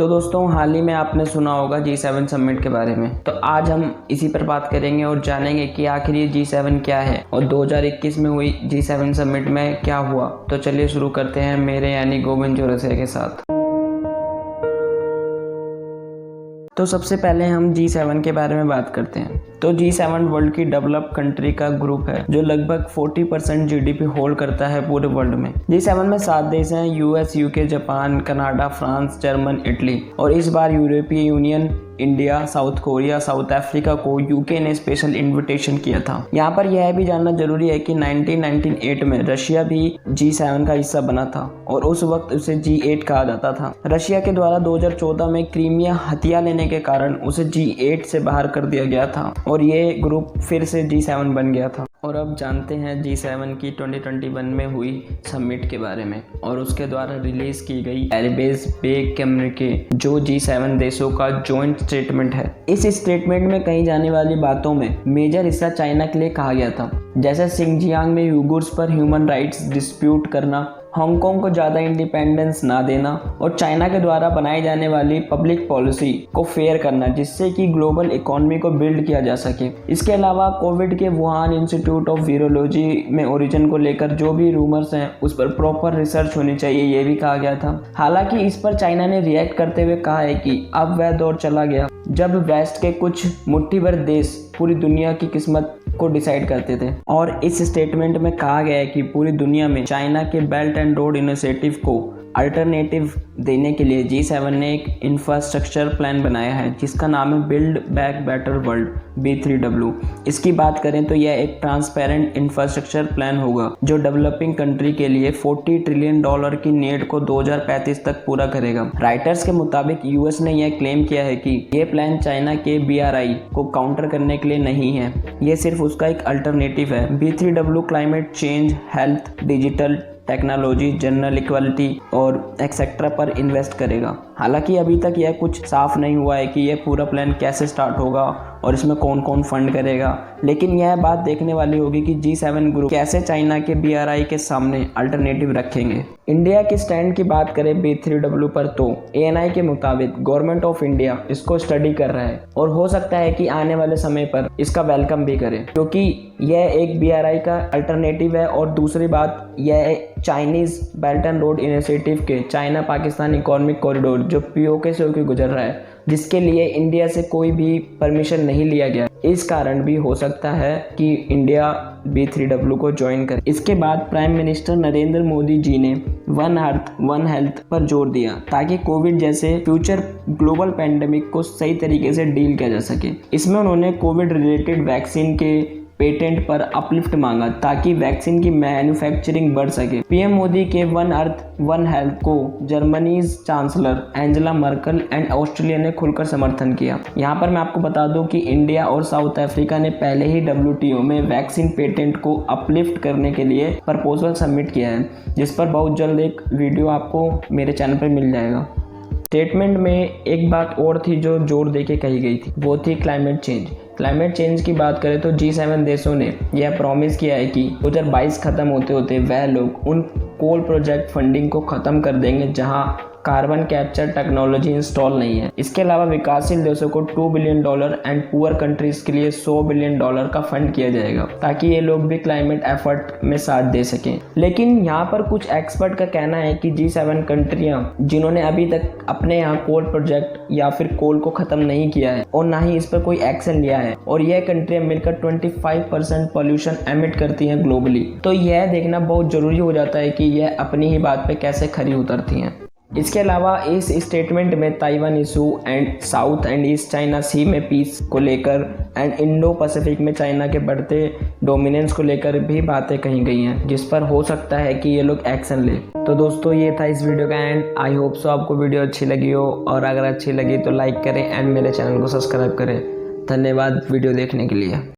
तो दोस्तों हाल ही में आपने सुना होगा G7 समिट के बारे में। तो आज हम इसी पर बात करेंगे और जानेंगे कि आखिर ये G7 क्या है और 2021 में हुई G7 समिट में क्या हुआ। तो चलिए शुरू करते हैं मेरे यानी गोविंद चौरसिया के साथ। तो सबसे पहले हम G7 के बारे में बात करते हैं। तो G7 वर्ल्ड की डेवलप कंट्री का ग्रुप है जो लगभग 40% जीडीपी होल्ड करता है पूरे वर्ल्ड में। G7 में 7 देश हैं, US, UK, Japan, Canada, France, German, Italy. और इस बार यूरोपीय union, India, south Korea, south Africa को यूके ने स्पेशल इनविटेशन किया था। यहाँ पर यह भी जानना जरूरी है कि 1998 में रशिया भी G7 का हिस्सा बना था और उस वक्त उसे G8 कहा जाता था। रशिया के द्वारा 2014 में क्रीमिया हथिया लेने के कारण उसे G8 से बाहर कर दिया गया था और ये ग्रुप फिर से G7 बन गया था। और अब जानते हैं G7 की 2021 में हुई समिट के बारे में और उसके द्वारा रिलीज की गई एयरबेस पे कम्युनिके जो G7 देशों का जॉइंट स्टेटमेंट है। इस स्टेटमेंट में कही जाने वाली बातों में मेजर हिस्सा चाइना के लिए कहा गया था, जैसे सिंगजियांग में यूगुर्स पर ह्यूमन राइट्स डिस्प्यूट करना, हांगकांग को ज़्यादा इंडिपेंडेंस ना देना और चाइना के द्वारा बनाई जाने वाली पब्लिक पॉलिसी को फेयर करना जिससे कि ग्लोबल इकोनॉमी को बिल्ड किया जा सके। इसके अलावा कोविड के वुहान इंस्टीट्यूट ऑफ वीरोलॉजी में ओरिजिन को लेकर जो भी रूमर्स हैं उस पर प्रॉपर रिसर्च होनी चाहिए, ये भी कहा गया था। हालांकि इस पर चाइना ने रिएक्ट करते हुए कहा है कि अब वह दौर चला गया जब वेस्ट के कुछ मुट्ठी भर देश पूरी दुनिया की किस्मत को डिसाइड करते थे। और इस स्टेटमेंट में कहा गया है कि पूरी दुनिया में चाइना के बेल्ट एंड रोड इनिशिएटिव को अल्टरनेटिव देने के लिए G7 ने एक इंफ्रास्ट्रक्चर प्लान बनाया है जिसका नाम है build back better world B3W। इसकी बात करें तो यह एक ट्रांसपेरेंट इंफ्रास्ट्रक्चर प्लान होगा जो डेवलपिंग कंट्री के लिए $40 ट्रिलियन की नीड को 2035 तक पूरा करेगा। राइटर्स के मुताबिक यूएस ने यह क्लेम किया है कि यह प्लान चाइना के BRI को काउंटर करने के लिए नहीं है, यह सिर्फ उसका एक अल्टरनेटिव है। B3W climate change, health, digital technology, general equality और एक्सेट्रा पर इन्वेस्ट करेगा। हालांकि अभी तक यह कुछ साफ नहीं हुआ है कि यह पूरा प्लान कैसे स्टार्ट होगा और इसमें कौन कौन फंड करेगा, लेकिन यह बात देखने वाली होगी कि G7 ग्रुप कैसे चाइना के BRI के सामने अल्टरनेटिव रखेंगे। इंडिया की स्टैंड की बात करें B3W पर तो ANI के मुताबिक गवर्नमेंट ऑफ इंडिया इसको स्टडी कर रहा है और हो सकता है कि आने वाले समय पर इसका वेलकम भी करे क्योंकि यह एक BRI का अल्टरनेटिव है। और दूसरी बात, यह Chinese belt and road initiative के चाइना पाकिस्तान इकोनॉमिक कॉरिडोर जो POK से होकर गुजर रहा है जिसके लिए इंडिया से कोई भी परमिशन नहीं लिया गया, इस कारण भी हो सकता है कि इंडिया B3W को ज्वाइन करे। इसके बाद प्राइम मिनिस्टर नरेंद्र मोदी जी ने वन अर्थ वन हेल्थ पर जोर दिया ताकि कोविड जैसे फ्यूचर ग्लोबल पैंडेमिक को सही तरीके से डील किया जा सके। इसमें उन्होंने कोविड रिलेटेड वैक्सीन के पेटेंट पर अपलिफ्ट मांगा ताकि वैक्सीन की मैन्युफैक्चरिंग बढ़ सके। पीएम मोदी के वन अर्थ वन हेल्थ को Germany's chancellor Angela Merkel and Australia ने खुलकर समर्थन किया। यहाँ पर मैं आपको बता दूं कि इंडिया और साउथ अफ्रीका ने पहले ही WTO में वैक्सीन पेटेंट को अपलिफ्ट करने के लिए प्रपोजल सबमिट किया है, जिस पर बहुत जल्द एक वीडियो आपको मेरे चैनल पर मिल जाएगा। स्टेटमेंट में एक बात और थी जो जोर देके कही गई थी, वो थी क्लाइमेट चेंज। क्लाइमेट चेंज की बात करें तो G7 देशों ने यह प्रॉमिस किया है कि 2022 खत्म होते होते वह लोग उन कोल प्रोजेक्ट फंडिंग को खत्म कर देंगे जहां कार्बन कैप्चर टेक्नोलॉजी इंस्टॉल नहीं है। इसके अलावा विकासशील देशों को $2 बिलियन एंड पुअर कंट्रीज के लिए $100 बिलियन का फंड किया जाएगा ताकि ये लोग भी क्लाइमेट एफर्ट में साथ दे सकें। लेकिन यहाँ पर कुछ एक्सपर्ट का कहना है कि G7 कंट्रियां जिन्होंने अभी तक अपने यहाँ कोल प्रोजेक्ट या फिर कोल को खत्म नहीं किया है और ना ही इस पर कोई एक्शन लिया है और यह कंट्रियां मिलकर 25% पॉल्यूशन एमिट करती हैं ग्लोबली, तो यह देखना बहुत जरूरी हो जाता है कि यह अपनी ही बात पे कैसे खरी उतरती हैं। इसके अलावा इस स्टेटमेंट में Taiwan issue and South and East China Sea में पीस को लेकर एंड इंडो पैसिफिक में चाइना के बढ़ते डोमिनेंस को लेकर भी बातें कही गई हैं जिस पर हो सकता है कि ये लोग एक्शन ले। तो दोस्तों ये था इस वीडियो का एंड। आई होप सो आपको वीडियो अच्छी लगी हो और अगर अच्छी लगी तो लाइक करें एंड मेरे चैनल को सब्सक्राइब करें। धन्यवाद वीडियो देखने के लिए।